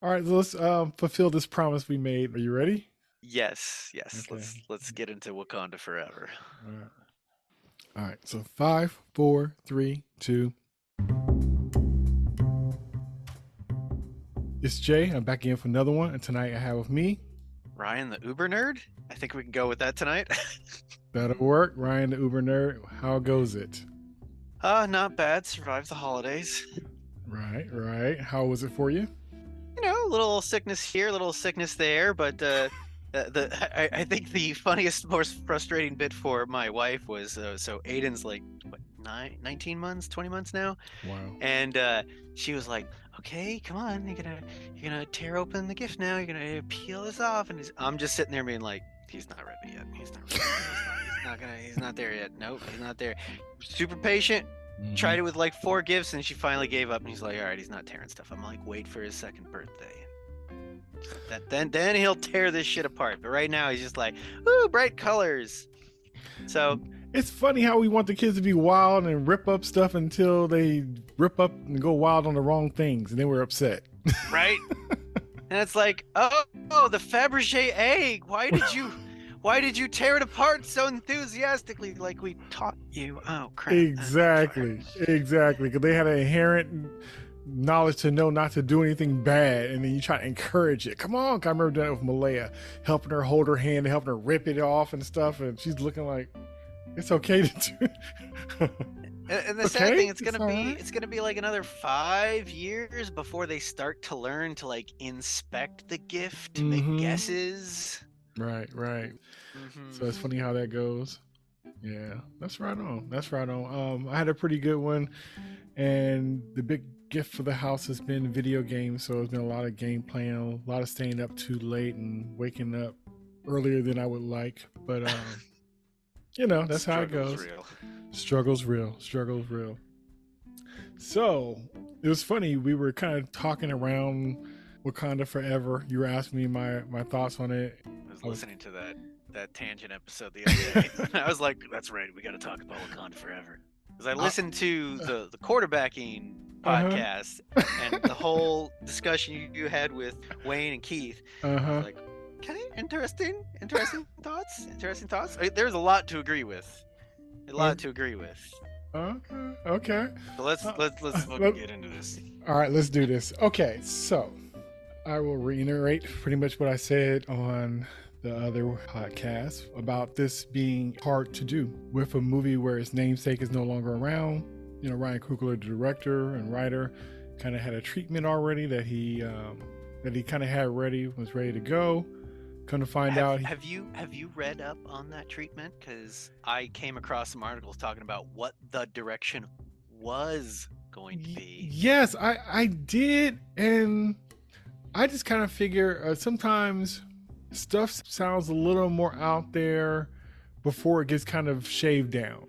All right, let's fulfill this promise we made. Are you ready? Yes, yes. Okay. Let's get into Wakanda forever. All right. All right. So five, four, three, two. It's Jay. I'm back again for another one, and tonight I have with me. Ryan, the Uber nerd. I think we can go with that tonight. That'll work. Ryan, the Uber nerd. How goes it? Not bad. Survived the holidays. Right, right. How was it for you? A little sickness here, a little sickness there, but I think the funniest, most frustrating bit for my wife was so Aiden's like what 19 months, 20 months now, Wow. and she was like, "Okay, come on, you're gonna tear open the gift now. You're gonna peel this off," and I'm just sitting there being like, "He's not ready yet. He's not ready. He's not there yet. Nope, he's not there." Super patient. Mm-hmm. Tried it with like four gifts, and she finally gave up. And he's like, "All right, he's not tearing stuff." I'm like, "Wait for his second birthday. Then he'll tear this shit apart." But right now, he's just like, "Ooh, bright colors." So It's funny how we want the kids to be wild and rip up stuff until they rip up and go wild on the wrong things, and then we're upset. right, and it's like, oh, the Fabergé egg. Why did you tear it apart so enthusiastically, like we taught you? Oh crap! Exactly, exactly. Because they had an inherent knowledge to know not to do anything bad, and then you try to encourage it. Come on, I remember doing it with Malaya, helping her hold her hand and helping her rip it off and stuff, and she's looking like it's okay to do. And the sad Okay, thing, it's all right. it's gonna be like another 5 years before they start to learn to like inspect the gift, make Mm-hmm. guesses. Right, right. Hmm. So it's funny how that goes. Yeah, that's right on. That's right on. I had a pretty good one, and the big gift for the house has been video games. So it's been a lot of game playing, a lot of staying up too late and waking up earlier than I would like. But that's how it Struggle's goes. real. Struggles real. Struggles real. So it was funny. We were kind of talking around Wakanda Forever. You were asking me my thoughts on it. I was I was listening to that tangent episode the other day. And I was like, "That's right, we got to talk about Wakanda forever." Because I uh listened to the quarterbacking huh. podcast and the whole discussion you had with Wayne and Keith. I was Uh-huh. like, "Okay, interesting thoughts." There's a lot to agree with. A lot to agree with. Okay. Okay. So let's fucking Let- get into this. all right, let's do this. Okay, so I will reiterate pretty much what I said on the other podcast about this being hard to do with a movie where its namesake is no longer around. Ryan Coogler, the director and writer, kind of had a treatment already that he kind of had ready, was ready to go. Come to find out, Have you read up on that treatment? Because I came across some articles talking about what the direction was going to be. yes, I did, and I just kind of figure sometimes stuff sounds a little more out there before it gets kind of shaved down.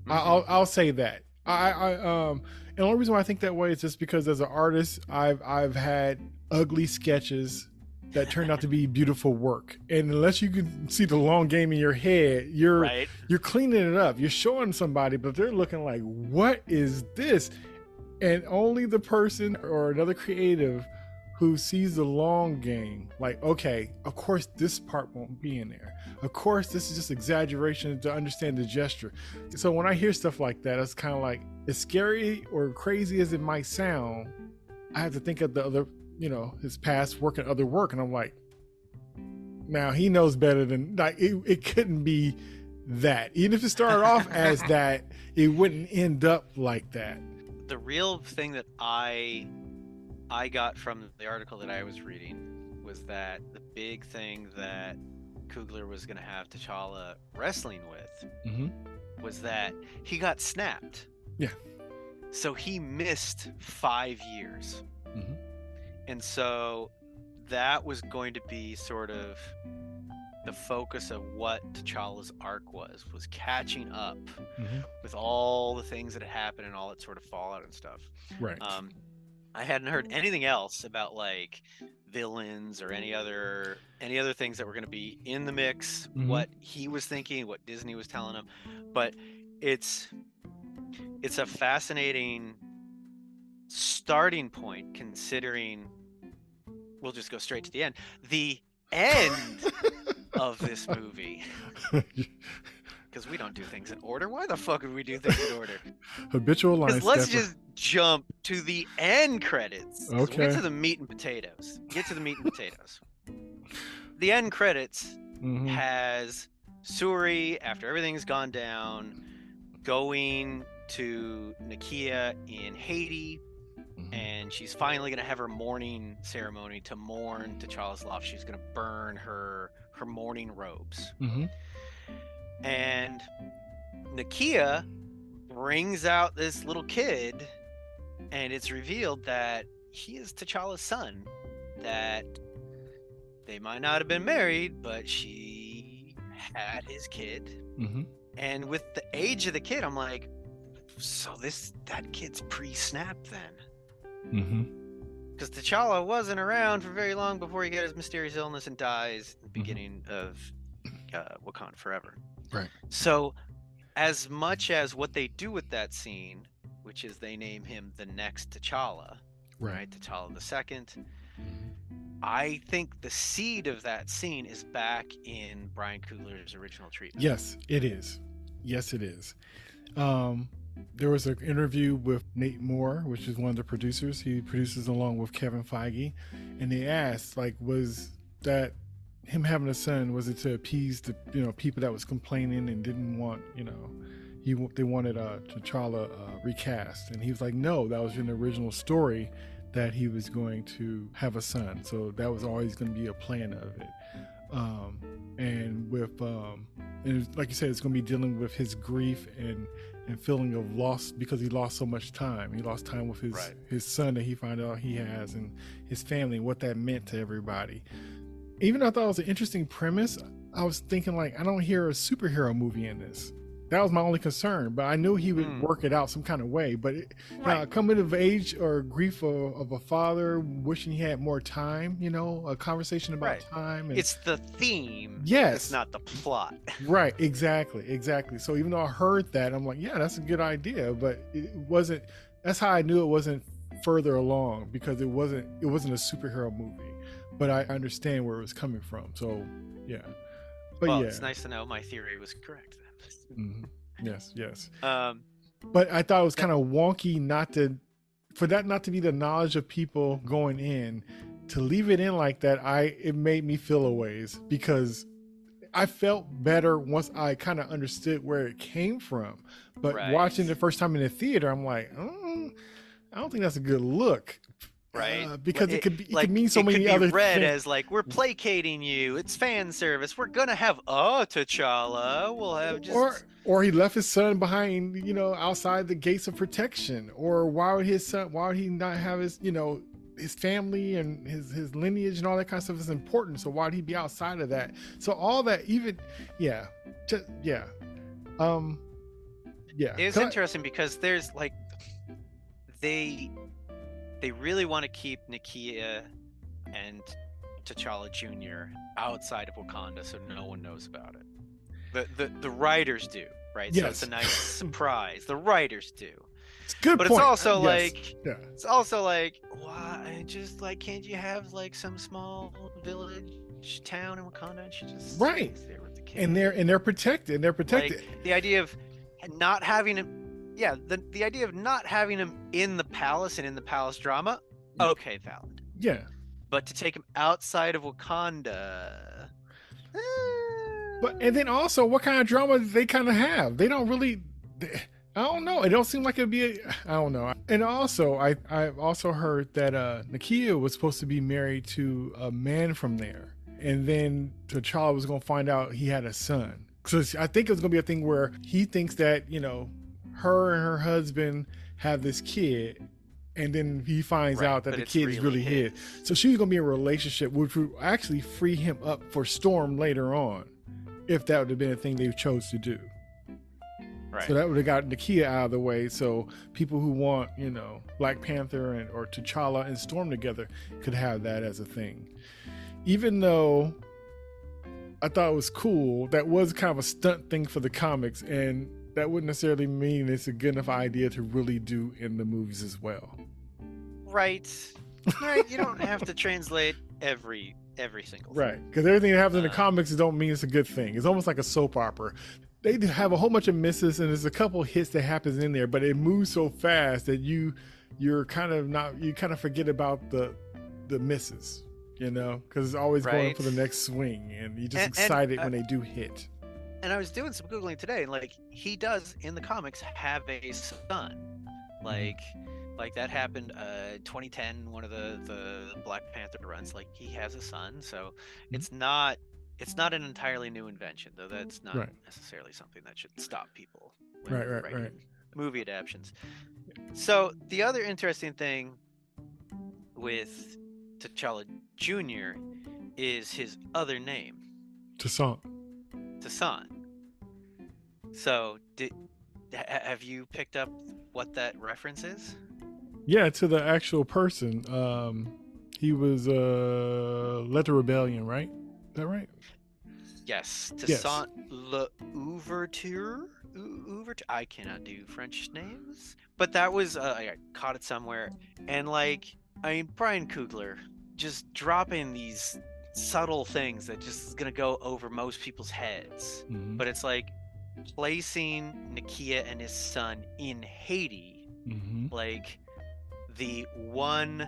I'll say that. And the only reason why I think that way is just because as an artist, I've had ugly sketches that turned out to be beautiful work. And unless you can see the long game in your head, Right. you're cleaning it up. You're showing somebody, but they're looking like, what is this? And only the person or another creative who sees the long game, like, okay, of course this part won't be in there. Of course, this is just exaggeration to understand the gesture. So when I hear stuff like that, it's kind of like, as scary or crazy as it might sound, I have to think of the other, his past work and other work. And I'm like, now he knows better than, like, it couldn't be that. Even if it started off as that, it wouldn't end up like that. The real thing that I got from the article that I was reading was that the big thing that Coogler was going to have T'Challa wrestling with Mm-hmm. was that he got snapped. Yeah. So he missed 5 years. Mm-hmm. And so that was going to be sort of the focus of what T'Challa's arc was catching up Mm-hmm. with all the things that had happened and all that sort of fallout and stuff. Right. I hadn't heard anything else about like villains or any other things that were going to be in the mix. Mm-hmm. What he was thinking, what Disney was telling him, but it's a fascinating starting point considering we'll just go straight to the end. The end of this movie, because we don't do things in order. Why the fuck would we do things in order? Habitual line. Let's just jump to the end credits. Okay. We'll get to the meat and potatoes. The end credits has Suri, after everything's gone down, going to Nakia in Haiti, and she's finally going to have her mourning ceremony to mourn T'Challa's loss. She's going to burn her mourning robes. And Nakia brings out this little kid, and it's revealed that he is T'Challa's son, that they might not have been married, but she had his kid. And with the age of the kid, I'm like, so that kid's pre-snap then. Because T'Challa wasn't around for very long before he got his mysterious illness and dies at the beginning of Wakanda Forever. Right. So as much as what they do with that scene, which is they name him the next T'Challa, right? T'Challa the Second. I think the seed of that scene is back in Brian Coogler's original treatment. Yes, it is. There was an interview with Nate Moore, which is one of the producers. He produces along with Kevin Feige, and they asked, like, was that him having a son, was it to appease the people that was complaining and didn't want they wanted T'Challa recast, and he was like, no, that was in the original story that he was going to have a son, so that was always going to be a plan of it. And with and like you said, it's going to be dealing with his grief and feeling of loss, because he lost so much time. He lost time with his son that he found out he has, and his family, and what that meant to everybody. Even though I thought it was an interesting premise, I was thinking, like, I don't hear a superhero movie in this. That was my only concern, but I knew he would work it out some kind of way. But coming of age or grief of a father wishing he had more time, a conversation about time. And, it's the theme. Yes. It's not the plot. Right. Exactly. So even though I heard that, I'm like, yeah, that's a good idea. But it wasn't, that's how I knew it wasn't further along, because it wasn't a superhero movie. But I understand where it was coming from. So, yeah. But it's nice to know my theory was correct then. Yes. But I thought it was kind of wonky for that not to be the knowledge of people going in, to leave it in like that. It made me feel a ways, because I felt better once I kind of understood where it came from. But watching the first time in the theater, I'm like, I don't think that's a good look. Right, because it could mean so many other things. It could be read as like, we're placating you. It's fan service. We're gonna have T'Challa. We'll have just or he left his son behind, outside the gates of protection. Or why would he not have his his family and his lineage and all that kind of stuff is important. So why'd he be outside of that? So all that, It's interesting because there's like they really want to keep Nakia and T'Challa Jr. outside of Wakanda, so no one knows about it. The writers do, right? Yes. So it's a nice surprise. The writers do. It's a good but point. It's also like, why? Just like, can't you have like some small village town in Wakanda and she just stays there with the kid? And they're protected. Like, the idea of not having him. Yeah, the idea of not having him in the palace and in the palace drama, okay, valid. Yeah. But to take him outside of Wakanda... And then also, what kind of drama do they kind of have? They don't really... I don't know. It don't seem like it'd be I don't know. And also, I've also heard that Nakia was supposed to be married to a man from there. And then T'Challa was going to find out he had a son. So I think it was going to be a thing where he thinks that, her and her husband have this kid, and then he finds out that the kid is really his. So she's going to be in a relationship, which would actually free him up for Storm later on, if that would have been a thing they chose to do. Right. So that would have got Nakia out of the way, so people who want, Black Panther or T'Challa and Storm together could have that as a thing. Even though I thought it was cool, that was kind of a stunt thing for the comics, and that wouldn't necessarily mean it's a good enough idea to really do in the movies as well. Right. You don't have to translate every single thing. Right, because everything that happens in the Uh, comics don't mean it's a good thing. It's almost like a soap opera. They do have a whole bunch of misses, and there's a couple hits that happens in there, but it moves so fast that you're kind of not, you kind of forget about the misses, you know, because it's always going Right. for the next swing, and you're just And- excited and, when they do hit. And I was doing some Googling today, and like he does in the comics have a son. Like that happened 2010, one of the Black Panther runs. Like he has a son, so it's not an entirely new invention, though that's not Right. necessarily something that should stop people when Right. writing movie adaptions. So the other interesting thing with T'Challa Jr. is his other name, Toussaint. Toussaint. So have you picked up what that reference is? Yeah, to the actual person. He was led the rebellion, right? Is that right? Yes, Toussaint L'Ouverture. I cannot do French names, but that was I caught it somewhere, and like I mean Brian Coogler just dropping these subtle things that just is gonna go over most people's heads, but it's like placing Nakia and his son in Haiti, like the one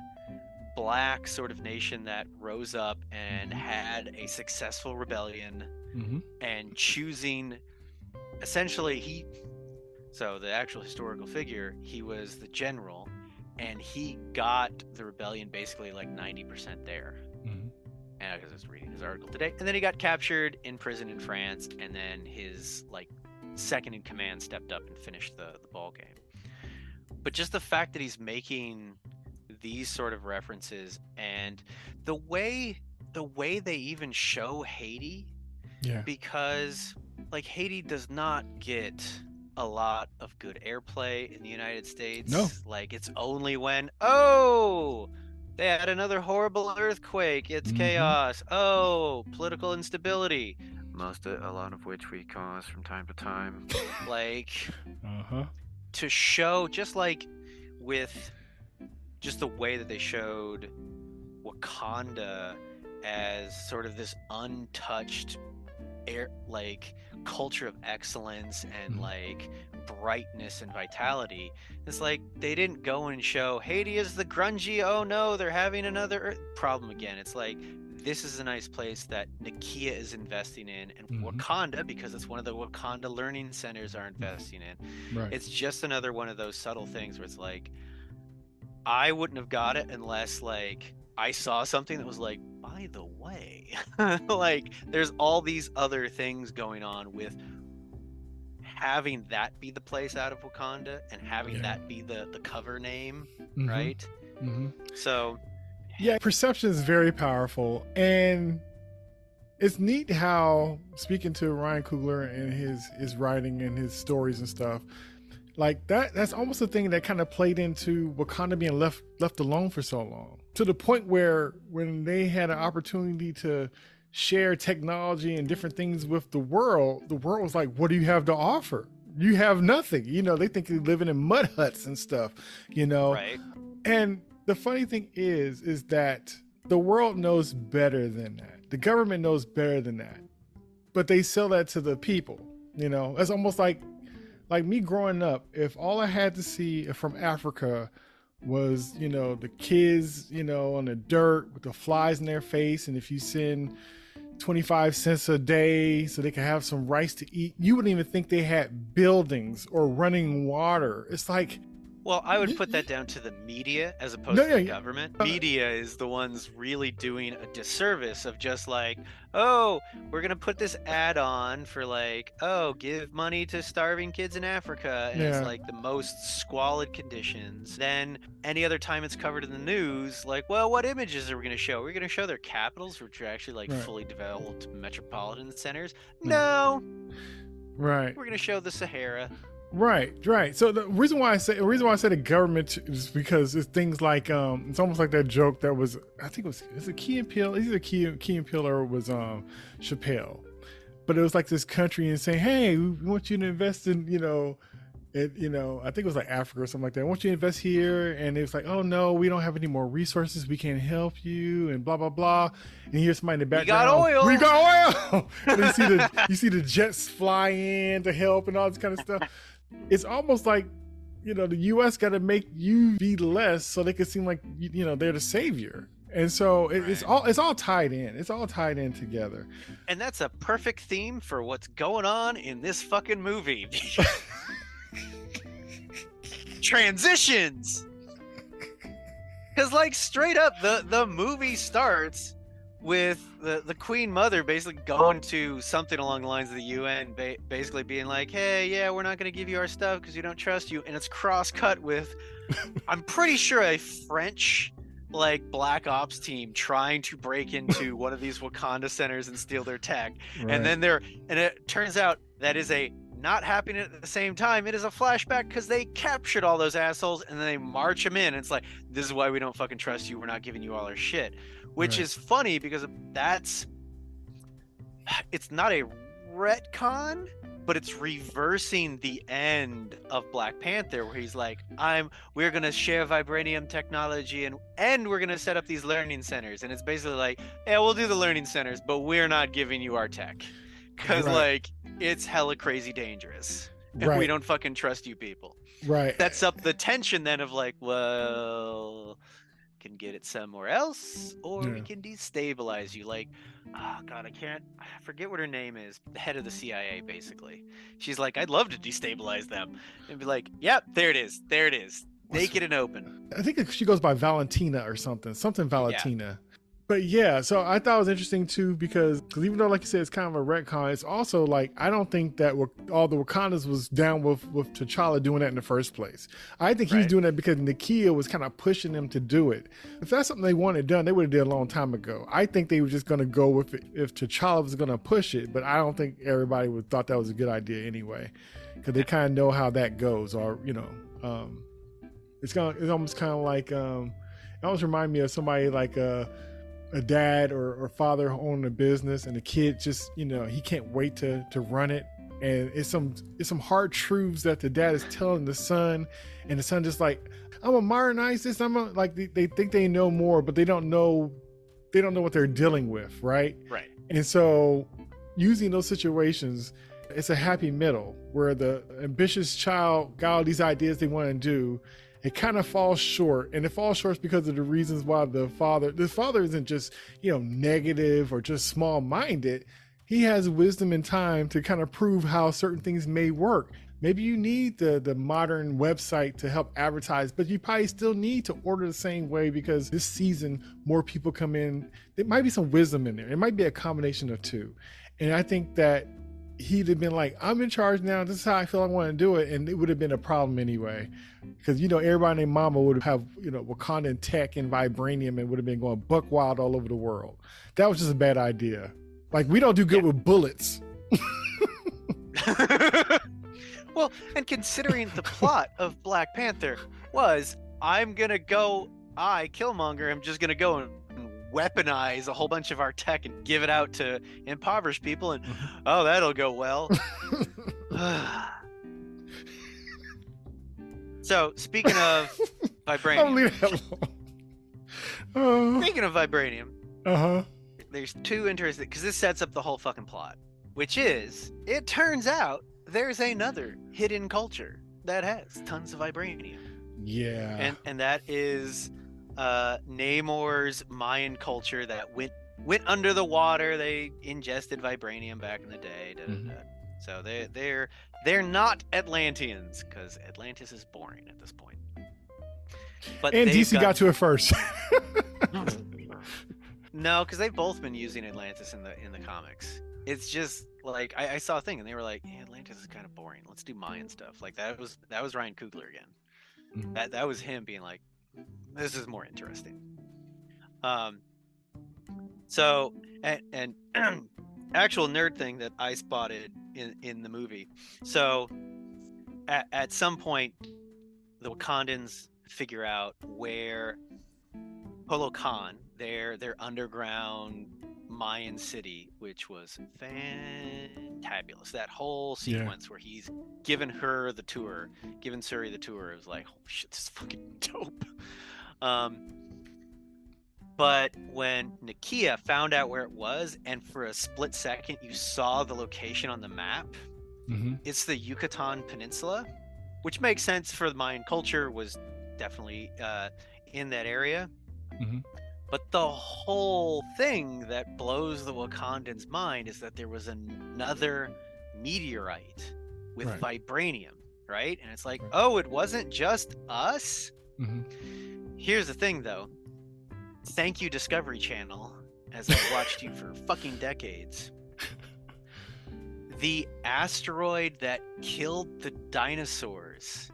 black sort of nation that rose up and had a successful rebellion, and choosing essentially so the actual historical figure, he was the general, and he got the rebellion basically like 90% there. And because I was reading his article today, and then he got captured in prison in France, and then his like second in command stepped up and finished the ball game. But just the fact that he's making these sort of references, and the way they even show Haiti, because like Haiti does not get a lot of good airplay in the United States. No. Like it's only when they had another horrible earthquake, it's chaos, political instability, a lot of which we cause from time to time. Like to show, just like with just the way that they showed Wakanda as sort of this untouched like culture of excellence and like brightness and vitality. It's like they didn't go and show Haiti is the grungy, oh no, they're having another problem again. It's like this is a nice place that Nakia is investing in, and Wakanda, because it's one of the Wakanda learning centers, are investing in. Right. It's just another one of those subtle things where it's like I wouldn't have got it unless like I saw something that was like, by the way, like there's all these other things going on with having that be the place out of Wakanda and having that be the cover name, right? So yeah, perception is very powerful, and it's neat how, speaking to Ryan Coogler and his writing and his stories and stuff, like that's almost a thing that kind of played into Wakanda being left alone for so long, to the point where when they had an opportunity to share technology and different things with the world was like, what do you have to offer? You have nothing. You know, they think you're living in mud huts and stuff, you know. Right. And the funny thing is that the world knows better than that. The government knows better than that. But they sell that to the people, you know. It's almost like me growing up, if all I had to see from Africa was, you know, the kids, you know, on the dirt with the flies in their face, and if you send 25 cents a day so they can have some rice to eat, you wouldn't even think they had buildings or running water. It's like, well, I would put that down to the media as opposed to the government. Media is the ones really doing a disservice of just like, oh, we're going to put this ad on for like, oh, give money to starving kids in Africa. And it's like the most squalid conditions. Then any other time it's covered in the news, like, well, what images are we going to show? We're going to show their capitals, which are actually like fully developed metropolitan centers. No. Right. We're going to show the Sahara. Right. So the reason why I say the government is because it's things like it's almost like that joke that was, I think it was a Key and Peele, either Key and Peele or it was Chappelle, but it was like this country and saying, hey, we want you to invest in, you know, I think it was like Africa or something like that. Why don't you invest here? And it was like, oh no, we don't have any more resources. We can't help you, and blah blah blah. And you hear somebody in the We got background. oil. We got oil. And you see the jets fly in to help and all this kind of stuff. It's almost like, the U.S. got to make you be less so they can seem like they're the savior. And so it's all tied in. It's all tied in together. And that's a perfect theme for what's going on in this fucking movie. Transitions. Because like straight up, the movie starts with the Queen Mother basically going to something along the lines of the UN, basically being like, hey, yeah, we're not going to give you our stuff because we don't trust you. And it's cross-cut with, I'm pretty sure, a French like Black Ops team trying to break into one of these Wakanda centers and steal their tech. Right. And then it turns out that is not happening at the same time. It is a flashback because they captured all those assholes and then they march them in. It's like, this is why we don't fucking trust you. We're not giving you all our shit. Which is funny because it's not a retcon, but it's reversing the end of Black Panther, where he's like, we're gonna share vibranium technology and we're gonna set up these learning centers. And it's basically like, yeah, we'll do the learning centers, but we're not giving you our tech. Because like it's hella crazy dangerous. And we don't fucking trust you people. Right. That's up the tension then of like, well, can get it somewhere else, or we can destabilize you. Like, oh god, I forget what her name is. The head of the CIA, basically. She's like, I'd love to destabilize them. And be like, yep, there it is. Naked and open. I think she goes by Valentina or something Valentina. Yeah. But yeah, so I thought it was interesting too, because even though, like you said, it's kind of a retcon, it's also like, I don't think that all the Wakandas was down with T'Challa doing that in the first place. I think he was doing that because Nakia was kind of pushing them to do it. If that's something they wanted done, they would have did a long time ago. I think they were just going to go with it if T'Challa was going to push it, but I don't think everybody thought that was a good idea anyway, because they kind of know how that goes, or it's almost kind of like it almost remind me of somebody like a dad or father owning a business, and the kid just he can't wait to run it, and it's some hard truths that the dad is telling the son, and the son just like, I'm gonna modernize this, like they think they know more, but they don't know what they're dealing with, right? And so using those situations, it's a happy middle where the ambitious child got all these ideas they want to do. It kind of falls short, and it falls short because of the reasons why the father isn't just, negative or just small-minded. He has wisdom and time to kind of prove how certain things may work. Maybe you need the modern website to help advertise, but you probably still need to order the same way, because this season, more people come in. There might be some wisdom in there. It might be a combination of two. And I think that he'd have been like, I'm in charge now, this is how I feel I want to do it, and it would have been a problem anyway, because everybody named Mama would have Wakandan tech and vibranium and would have been going buck wild all over the world. That was just a bad idea. Like, we don't do good with bullets. Well, and considering the plot of Black Panther was, Killmonger, I'm just gonna go and weaponize a whole bunch of our tech and give it out to impoverished people, and that'll go well. So speaking of vibranium, speaking of vibranium, there's two interesting, because this sets up the whole fucking plot, which is, it turns out there's another hidden culture that has tons of vibranium. Yeah. And that is Namor's Mayan culture that went under the water. They ingested vibranium back in the day. So they're not Atlanteans, because Atlantis is boring at this point. But DC got to it first. No, because they've both been using Atlantis in the comics. It's just like, I saw a thing and they were like, hey, Atlantis is kind of boring. Let's do Mayan stuff. Like that was Ryan Coogler again. That was him being like, this is more interesting. So and actual nerd thing that I spotted in the movie. So at some point, the Wakandans figure out where Polo Khan, their underground Mayan city, which was fantabulous. That whole Yeah. sequence where he's giving her the tour, giving Suri the tour, it was like, holy shit, this is fucking dope. But when Nakia found out where it was, and for a split second you saw the location on the map, it's the Yucatan Peninsula, which makes sense for the Mayan culture, was definitely in that area. But the whole thing that blows the Wakandan's mind is that there was another meteorite with vibranium, right? And it's like, oh, it wasn't just us? Here's the thing, though. Thank you, Discovery Channel, as I've watched you for fucking decades. The asteroid that killed the dinosaurs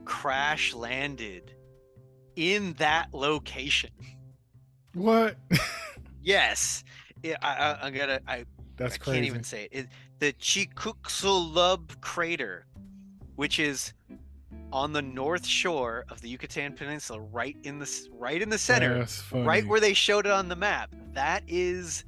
crash landed in that location. What? Yes. I That's crazy. Can't even say it. The Chicxulub crater, which is on the north shore of the Yucatan Peninsula, right in the center, right where they showed it on the map. That is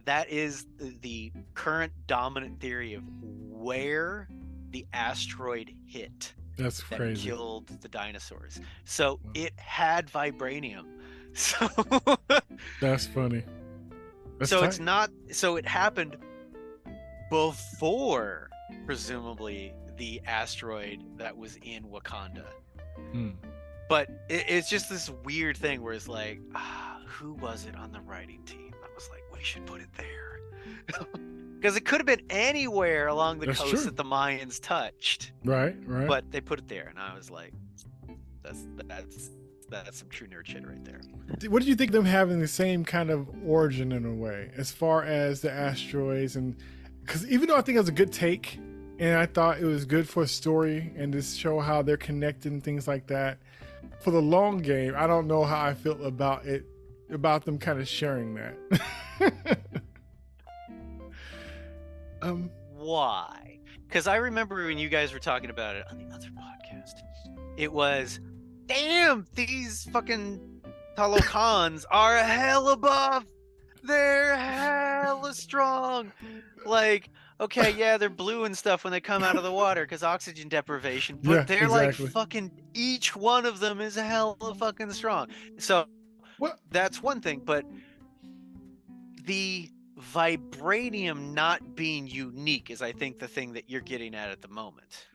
the current dominant theory of where the asteroid hit. That's crazy. That killed the dinosaurs. So it had vibranium. So that's funny. That's so tight. It's not. So it happened before, presumably, the asteroid that was in Wakanda. But it's just this weird thing where it's like, who was it on the writing team that was like, we should put it there? Because it could have been anywhere along the coast that the Mayans touched. Right. But they put it there, and I was like, that's some true nerd shit right there. What do you think of them having the same kind of origin in a way, as far as the asteroids? And because even though I think it was a good take, and I thought it was good for a story and to show how they're connected and things like that, for the long game, I don't know how I feel about it, about them kind of sharing that. Why? Because I remember when you guys were talking about it on the other podcast, it was, damn, these fucking Talokans are hella buff. They're hella strong. Like, okay, yeah, they're blue and stuff when they come out of the water because oxygen deprivation, but they're like fucking, each one of them is hella fucking strong. So that's one thing, but the vibranium not being unique is, I think, the thing that you're getting at the moment.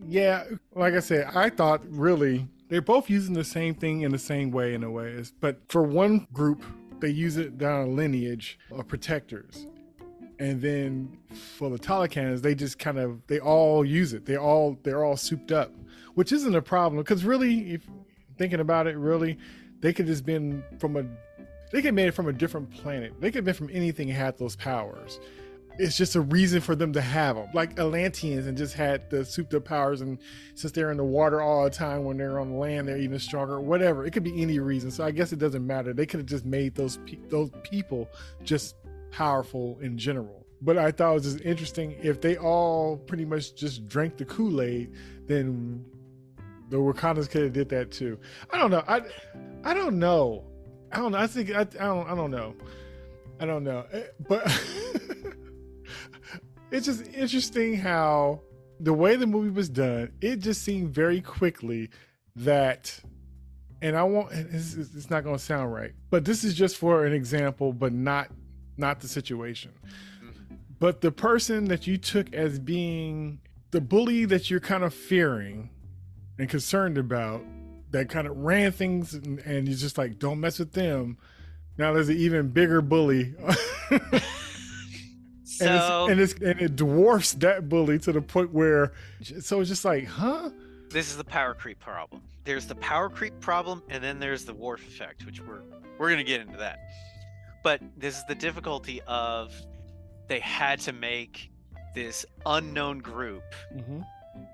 Yeah, like I said, I thought really they're both using the same thing in the same way in a way. But for one group, they use it down a lineage of protectors. And then for the Talokans, they just they all use it. They're all souped up, which isn't a problem. Because really, if thinking about it, really, they could just been they could have made it from a different planet. They could have been from anything and had those powers. It's just a reason for them to have them, like Atlanteans, and just had the souped up powers. And since they're in the water all the time, when they're on the land, they're even stronger. Whatever, it could be any reason. So I guess it doesn't matter. They could have just made those people just powerful in general. But I thought it was just interesting, if they all pretty much just drank the Kool-Aid, then the Wakandas could have did that too. I don't know. I don't know. I think I don't know. I don't know. But it's just interesting how the way the movie was done, it just seemed very quickly that, and it's not going to sound right, but this is just for an example, but not the situation. But the person that you took as being the bully that you're kind of fearing and concerned about, that kind of ran things, and you're just like, don't mess with them. Now there's an even bigger bully. And it dwarfs that bully to the point where, so it's just like, huh? This is the power creep problem. There's the power creep problem, and then there's the Worf effect, which we're gonna get into that. But this is the difficulty of, they had to make this unknown group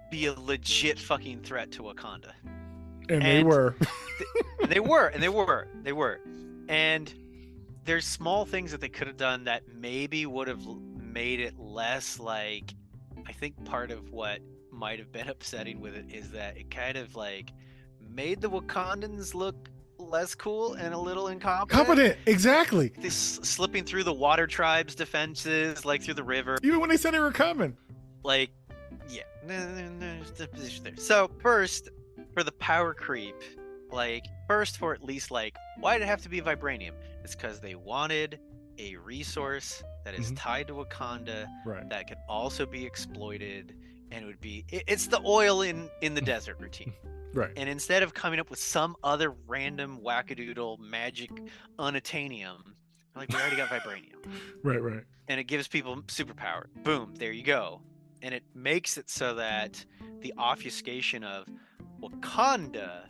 be a legit fucking threat to Wakanda. And they were. They were. And there's small things that they could have done that maybe would have made it less like, I think part of what might have been upsetting with it is that it kind of like made the Wakandans look less cool and a little incompetent. Competent, exactly. This slipping through the water tribe's defenses, like through the river. Even when they said they were coming. Like, yeah. There's the position there. So first, for the power creep, like, first for at least, like, why did it have to be vibranium? It's because they wanted a resource that is tied to Wakanda that could also be exploited, and it would be it's the oil in the desert routine. Right. And instead of coming up with some other random wackadoodle magic unattainium, like, we already got vibranium. Right. And it gives people superpower. Boom, there you go. And it makes it so that the obfuscation of Wakanda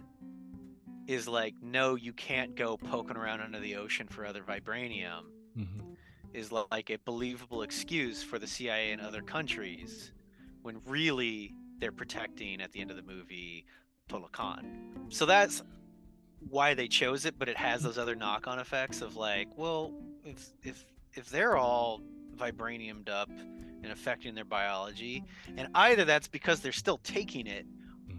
is like, no, you can't go poking around under the ocean for other vibranium, is like a believable excuse for the CIA and other countries, when really they're protecting, at the end of the movie, Total Khan. So that's why they chose it, but it has those other knock-on effects of like, well, if they're all vibraniumed up and affecting their biology, and either that's because they're still taking it,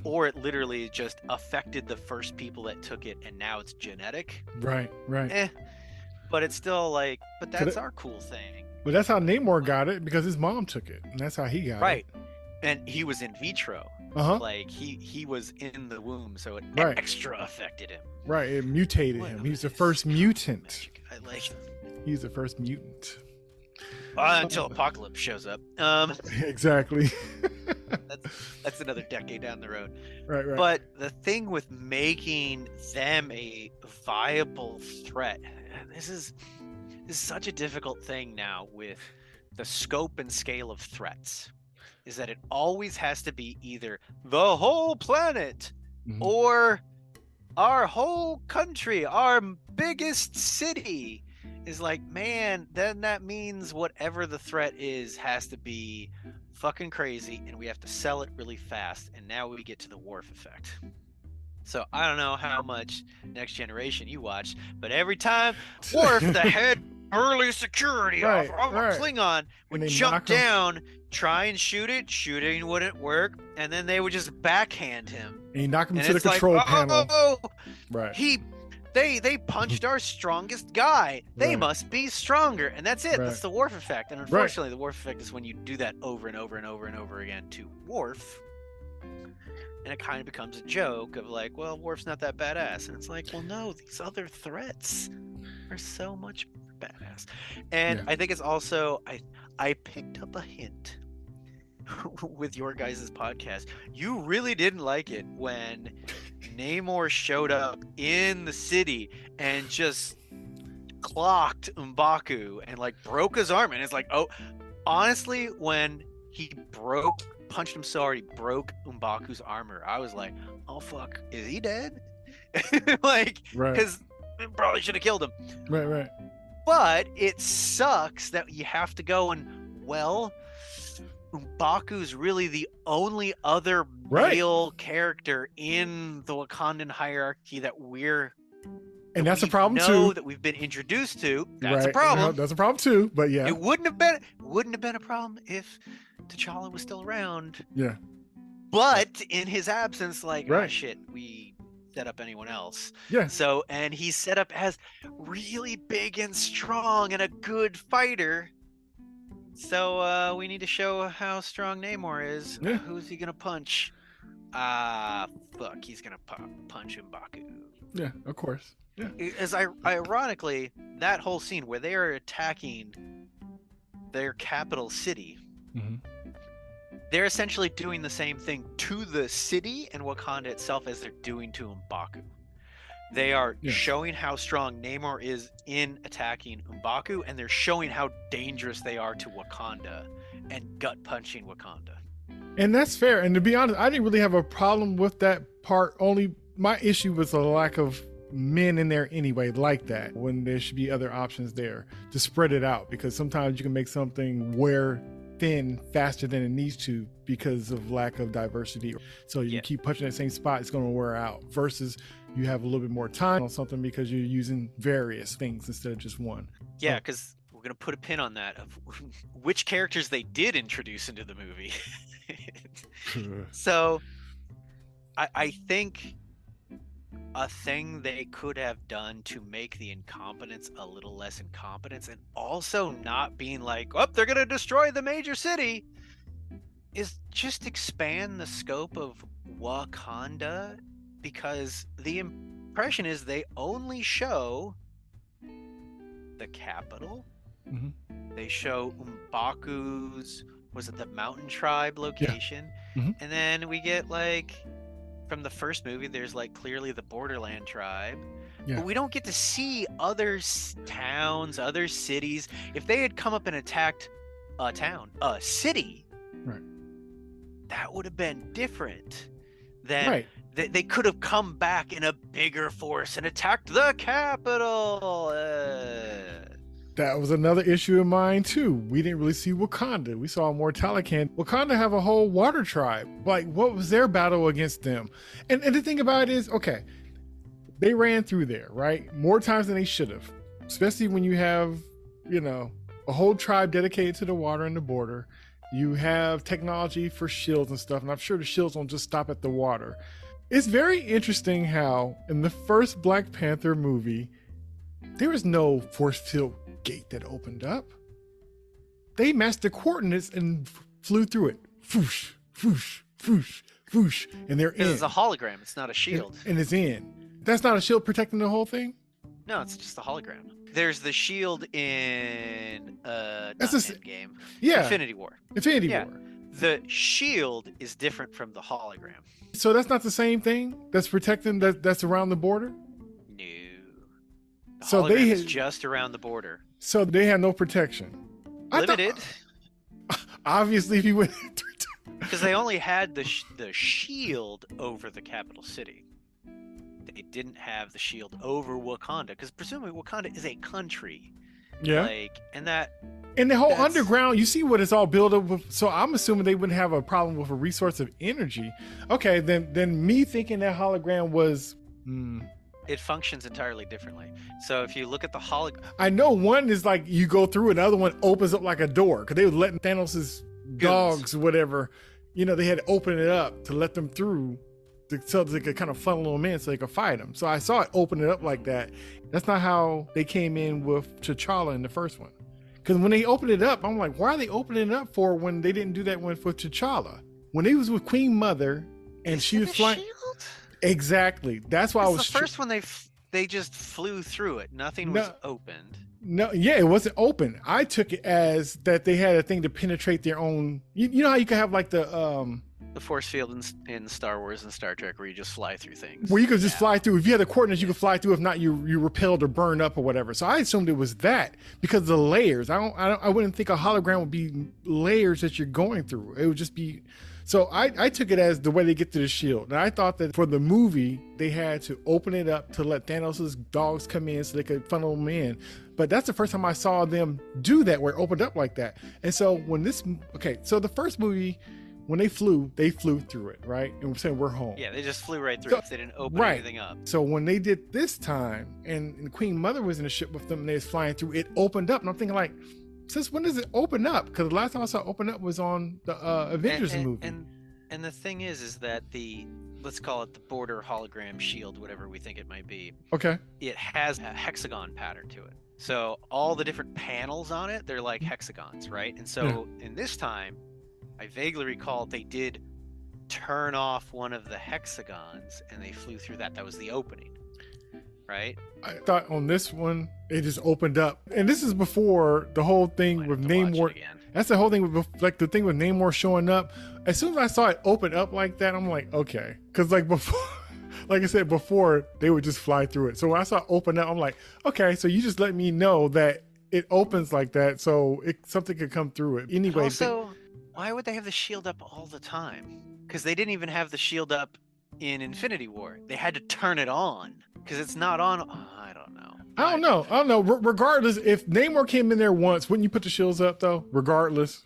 or it literally just affected the first people that took it, and now it's genetic. Right. But it's still like, but that's our cool thing. But that's how Namor got it, because his mom took it, and that's how he got it. Right. And he was in vitro. Like, he was in the womb, so it extra affected him. Right, it mutated him. He's the first mutant. I like it. He's the first mutant. Until Apocalypse shows up. Exactly. that's another decade down the road. Right. But the thing with making them a viable threat, this is such a difficult thing now with the scope and scale of threats, is that it always has to be either the whole planet or our whole country, our biggest city. Is like, man, then that means whatever the threat is has to be fucking crazy, and we have to sell it really fast, and now we get to the Worf effect. So I don't know how much Next Generation you watched, but every time Worf, the head early security of Klingon, would jump down, try and shooting wouldn't work, and then they would just backhand him. And you knock him to the control panel. Right. They punched our strongest guy. They must be stronger. And that's it. That's the Worf effect. And unfortunately, the Worf effect is when you do that over and over and over and over again to Worf. And it kind of becomes a joke of like, well, Worf's not that badass. And it's like, well, no, these other threats are so much more badass. And I think it's also, I picked up a hint with your guys' podcast. You really didn't like it when Namor showed up in the city and just clocked M'Baku and like broke his arm, and it's like, oh, honestly, when he punched him so hard he broke M'Baku's armor, I was like, oh fuck, is he dead? Like, because probably should have killed him. Right. But it sucks that you have to go and, well, M'Baku's really the only other male character in the Wakandan hierarchy that that's a problem too. That we've been introduced to. That's a problem. No, that's a problem too. But yeah, it wouldn't have been a problem if T'Challa was still around. Yeah. But in his absence, like, oh shit, we set up anyone else. Yeah. So, and he's set up as really big and strong and a good fighter. So we need to show how strong Namor is. Yeah. Who's he gonna punch? Fuck, he's gonna punch M'Baku. Yeah, of course. Yeah. As ironically, that whole scene where they are attacking their capital city, they're essentially doing the same thing to the city and Wakanda itself as they're doing to M'Baku. They are showing how strong Namor is in attacking M'Baku, and they're showing how dangerous they are to Wakanda and gut punching Wakanda. And that's fair. And to be honest, I didn't really have a problem with that part. Only my issue was the lack of men in there anyway, like that, when there should be other options there to spread it out, because sometimes you can make something wear thin faster than it needs to because of lack of diversity. So you keep punching that same spot, it's going to wear out, versus you have a little bit more time on something because you're using various things instead of just one. Yeah, because we're going to put a pin on that of which characters they did introduce into the movie. So I think a thing they could have done to make the incompetence a little less incompetence, and also not being like, oh, they're gonna destroy the major city, is just expand the scope of Wakanda, because the impression is they only show the capital. They show M'Baku's, was it the mountain tribe location? And then we get like, from the first movie, there's like clearly the borderland tribe. But we don't get to see other towns, other cities. If they had come up and attacked a city, that would have been different. Then they could have come back in a bigger force and attacked the capital. That was another issue of mine too. We didn't really see Wakanda. We saw more Talokan. Wakanda have a whole water tribe. Like, what was their battle against them? And the thing about it is, okay, they ran through there, right? More times than they should have. Especially when you have, you know, a whole tribe dedicated to the water and the border. You have technology for shields and stuff, and I'm sure the shields don't just stop at the water. It's very interesting how in the first Black Panther movie, there was no force field gate that opened up. They matched the coordinates and flew through it. Foosh, foosh, foosh, foosh, and they're in. It's a hologram. It's not a shield. And it's in. That's not a shield protecting the whole thing? No, it's just a hologram. There's the shield in Endgame. Yeah. Infinity War. War. The shield is different from the hologram. So that's not the same thing that's protecting that's around the border? No. The so hologram is just around the border. So they had no protection. Limited. Obviously, if you went because they only had the shield over the capital city. They didn't have the shield over Wakanda, because presumably Wakanda is a country. Yeah. Like, and the whole underground, you see what it's all built up with. So I'm assuming they wouldn't have a problem with a resource of energy. Okay, then me thinking that hologram was. It functions entirely differently. So if you look at the hologram, I know one is like you go through, and the other one opens up like a door, because they were letting Thanos's dogs, whatever, you know, they had to open it up to let them through, so they could kind of funnel them in so they could fight them. So I saw it open it up like that. That's not how they came in with T'Challa in the first one. Because when they opened it up, I'm like, why are they opening it up for when they didn't do that one for T'Challa? When they was with Queen Mother and she was flying. Shield? Exactly. That's why I was. The first one they just flew through it. Nothing was opened. No, yeah, it wasn't open. I took it as that they had a thing to penetrate their own. You know how you can have like the force field in Star Wars and Star Trek, where you just fly through things. Where you could just fly through. If you had the coordinates, you could fly through. If not, you repelled or burned up or whatever. So I assumed it was that, because of the layers. I wouldn't think a hologram would be layers that you're going through. It would just be. So I took it as the way they get to the shield. And I thought that for the movie, they had to open it up to let Thanos' dogs come in so they could funnel them in. But that's the first time I saw them do that, where it opened up like that. And so so the first movie, when they flew through it, right? And we're saying we're home. Yeah, they just flew right through it. They didn't open anything up. So when they did this time, and Queen Mother was in the ship with them and they was flying through, it opened up. And I'm thinking like, since when does it open up? Because the last time I saw it open up was on the Avengers movie. And the thing is that let's call it the border hologram shield, whatever we think it might be. Okay. It has a hexagon pattern to it. So all the different panels on it, they're like hexagons, right? And so in this time, I vaguely recall they did turn off one of the hexagons and they flew through that. That was the opening. Right? I thought on this one, it just opened up. And this is before the whole thing with Namor. That's the whole thing with, like, the thing with Namor showing up. As soon as I saw it open up like that, I'm like, okay. Because, like, before, like I said, before, they would just fly through it. So when I saw it open up, I'm like, okay, so you just let me know that it opens like that, so something could come through it. Anyway. Also, why would they have the shield up all the time? Because they didn't even have the shield up in Infinity War. They had to turn it on. Because it's not on. I don't know. Regardless, if Namor came in there once, wouldn't you put the shields up though? Regardless.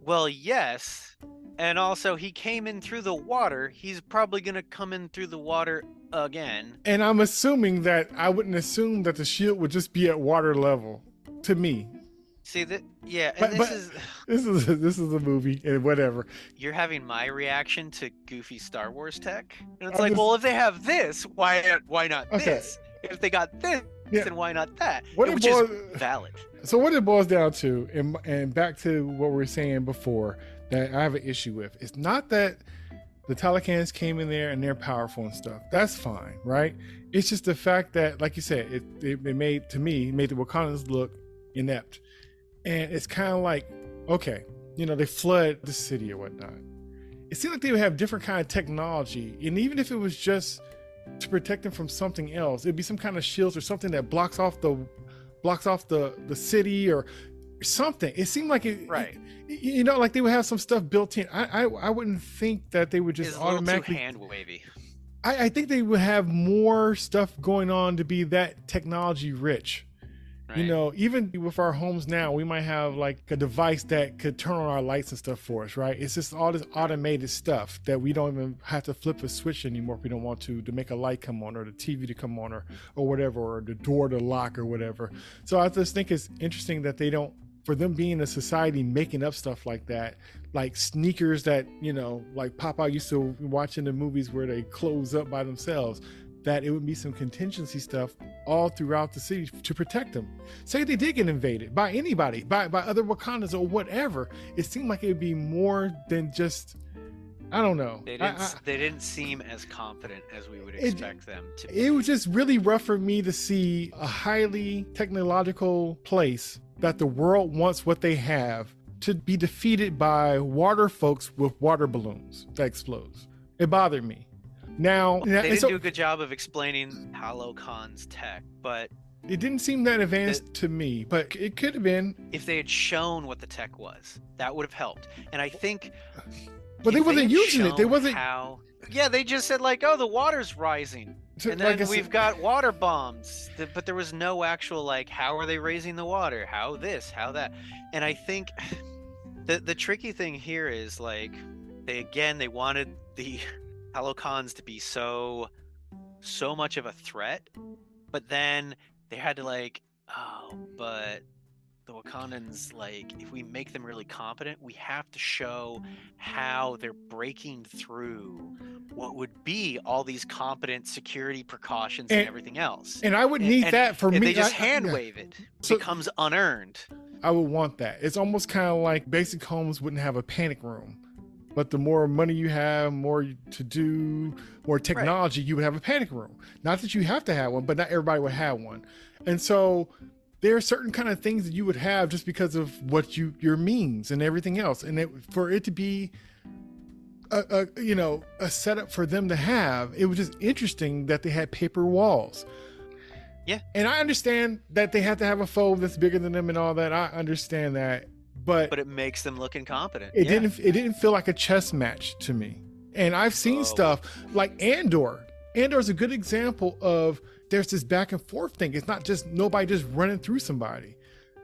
Well, yes. And also, he came in through the water. He's probably gonna come in through the water again. And I'm assuming that I wouldn't assume that the shield would just be at water level. To me, See that? Yeah, and But this is a movie and whatever. you're having my reaction to goofy Star Wars tech, and it's I'm like, just well, if they have this, why not okay. this? If they got this, Yeah. then why not that? What it Which is boils, valid. so what it boils down to, and back to what we were saying before, that I have an issue with. It's not that the Talakans came in there and they're powerful and stuff. That's fine, right? It's just the fact that, like you said, it made the Wakandans look inept. And it's kind of like, okay, they flood the city or whatnot. It seemed like they would have different kind of technology. And even if it was just to protect them from something else, it'd be some kind of shields or something that blocks off the city or something. It seemed like it, right. Like they would have some stuff built in. I wouldn't think that they would just it's automatically hand wavy. I think they would have more stuff going on to be that technology rich. Right. Even with our homes now, we might have like a device that could turn on our lights and stuff for us, right? It's just all this automated stuff that we don't even have to flip a switch anymore if we don't want to make a light come on or the TV to come on or whatever, or the door to lock or whatever. So I just think it's interesting that they don't, for them being a society making up stuff like that, like sneakers that, like Papa used to watch in the movies where they close up by themselves, that it would be some contingency stuff all throughout the city to protect them. Say they did get invaded by anybody, by other Wakandans or whatever, it seemed like it would be more than just, I don't know. They didn't seem as confident as we would expect them to be. It was just really rough for me to see a highly technological place that the world wants what they have to be defeated by water folks with water balloons that explodes. It bothered me. Now, they didn't do a good job of explaining Talokan's tech, but it didn't seem that advanced to me, but it could have been. If they had shown what the tech was, that would have helped. And I think, but they wasn't using it. They wasn't. How? Yeah, they just said like, "Oh, the water's rising," and then like we've got water bombs. But there was no actual like, how are they raising the water? How this? How that? And I think the tricky thing here is like, they wanted the Talokans to be so much of a threat, but then they had to like, but the Wakandans, like, if we make them really competent, we have to show how they're breaking through what would be all these competent security precautions and everything else. And I would need that for me. They just hand wave it. So, becomes unearned. I would want that. It's almost kind of like basic homes wouldn't have a panic room. But the more money you have, more to do, more technology, you would have a panic room. Not that you have to have one, but not everybody would have one. And so there are certain kind of things that you would have just because of what your means and everything else. And for it to be a setup for them to have, it was just interesting that they had paper walls. Yeah. And I understand that they have to have a foe that's bigger than them and all that. I understand that. But it makes them look incompetent. It didn't feel like a chess match to me. And I've seen stuff like Andor. Andor is a good example of there's this back and forth thing. It's not just nobody just running through somebody.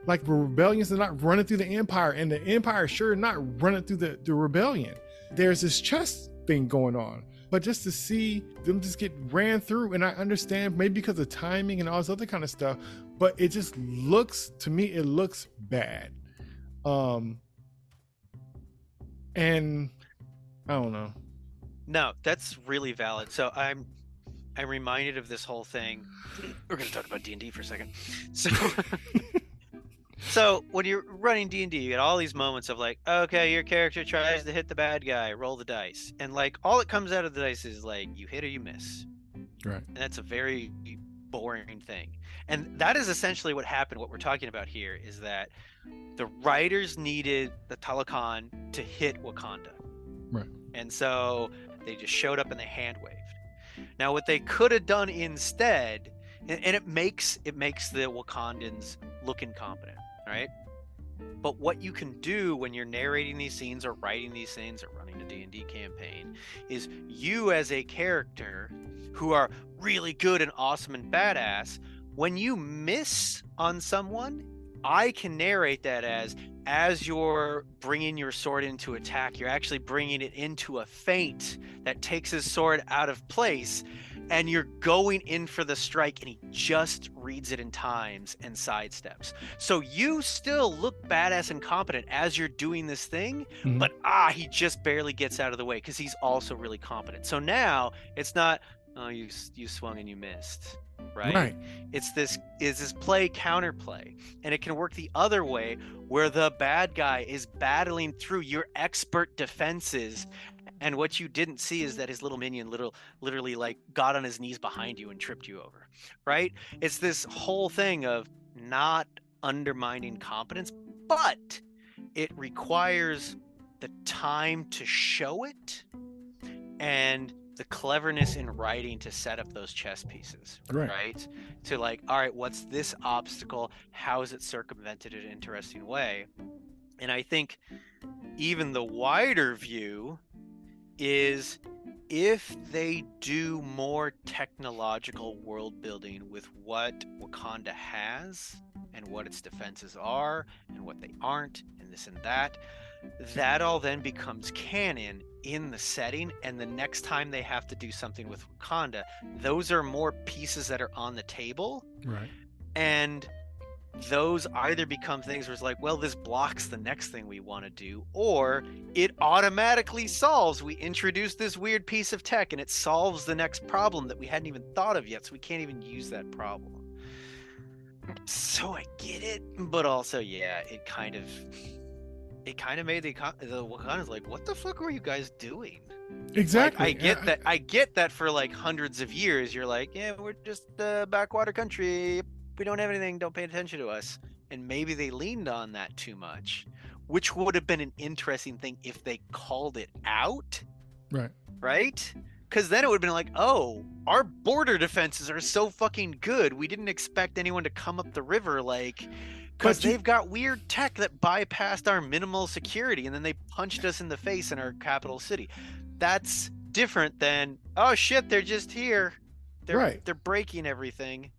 Like the rebellions are not running through the Empire, and the Empire sure not running through the rebellion. There's this chess thing going on. But just to see them just get ran through, and I understand maybe because of timing and all this other kind of stuff, but it just looks, to me, it looks bad. And I don't know. No, that's really valid. So I'm reminded of this whole thing. We're going to talk about D&D for a second. So when you're running D&D, you get all these moments of like, okay, your character tries to hit the bad guy, roll the dice, and like all that comes out of the dice is like you hit or you miss. Right. And that's a very boring thing. And that is essentially what happened. What we're talking about here is that the writers needed the Talokan to hit Wakanda. Right. And so they just showed up and they hand waved. Now what they could have done instead, and it makes the Wakandans look incompetent, right? But what you can do when you're narrating these scenes or writing these scenes or running a D&D campaign is you as a character who are really good and awesome and badass, when you miss on someone, I can narrate that as you're bringing your sword into attack, you're actually bringing it into a feint that takes his sword out of place. and you're going in for the strike, and he just reads it in times and sidesteps. So you still look badass and competent as you're doing this thing, but he just barely gets out of the way because he's also really competent. So now it's not, oh, you swung and you missed. Right? It's this play counterplay, and it can work the other way where the bad guy is battling through your expert defenses, and what you didn't see is that his little minion literally like got on his knees behind you and tripped you over. Right? It's this whole thing of not undermining competence, but it requires the time to show it and the cleverness in writing to set up those chess pieces, right? To like, all right, what's this obstacle? How is it circumvented in an interesting way? And I think even the wider view is if they do more technological world building with what Wakanda has and what its defenses are and what they aren't and this and that, that all then becomes canon in the setting, and the next time they have to do something with Wakanda, those are more pieces that are on the table, right? And those either become things where it's like, well, this blocks the next thing we want to do, or it automatically solves. We introduce this weird piece of tech and it solves the next problem that we hadn't even thought of yet, so we can't even use that problem. So I get it, but also, yeah, it kind of made the Wakanda's like, what the fuck were you guys doing? Exactly. Like, I get that for like hundreds of years, you're like, yeah, we're just a backwater country. We don't have anything. Don't pay attention to us. And maybe they leaned on that too much, which would have been an interesting thing if they called it out. Right? Because then it would have been like, oh, our border defenses are so fucking good. We didn't expect anyone to come up the river, like... Because they've got weird tech that bypassed our minimal security, and then they punched us in the face in our capital city. That's different than, oh shit, they're just here. They're breaking everything.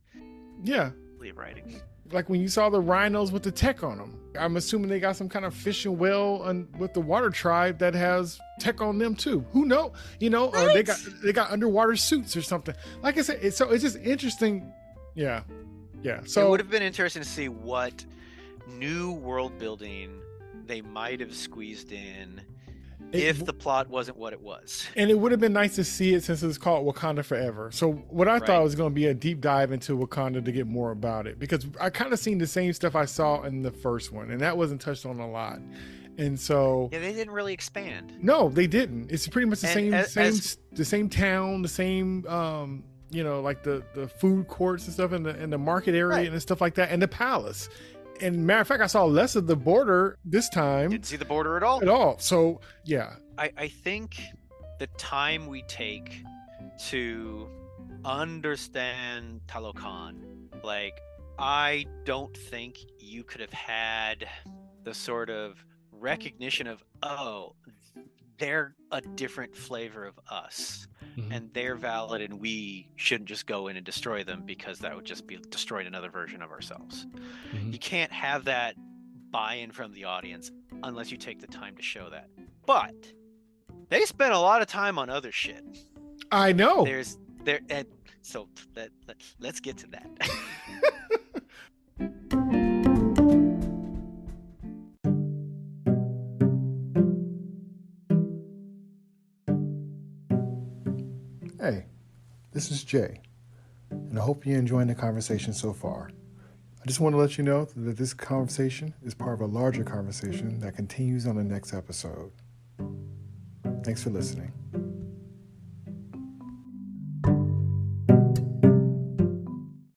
Yeah. Leave writing. Like when you saw the rhinos with the tech on them. I'm assuming they got some kind of fishing well with the water tribe that has tech on them too. Who knows? You know, or they got underwater suits or something. Like I said, it's just interesting. Yeah. Yeah. So it would have been interesting to see what new world building they might have squeezed in if the plot wasn't what it was. And it would have been nice to see it since it's called Wakanda Forever. So what I thought was going to be a deep dive into Wakanda to get more about it, because I kind of seen the same stuff I saw in the first one, and that wasn't touched on a lot. And so yeah, they didn't really expand. No, they didn't. It's pretty much the same town, the same you know, like the food courts and stuff in the market area and stuff like that, and the palace. And matter of fact, I saw less of the border this time. Didn't see the border at all. At all. So yeah. I think the time we take to understand Talokan, like, I don't think you could have had the sort of recognition of, oh, they're a different flavor of us. And they're valid, and we shouldn't just go in and destroy them, because that would just be destroying another version of ourselves. You can't have that buy-in from the audience unless you take the time to show that. But they spent a lot of time on other shit. I know. So let's get to that. Hey, this is Jay, and I hope you're enjoying the conversation so far. I just want to let you know that this conversation is part of a larger conversation that continues on the next episode. Thanks for listening.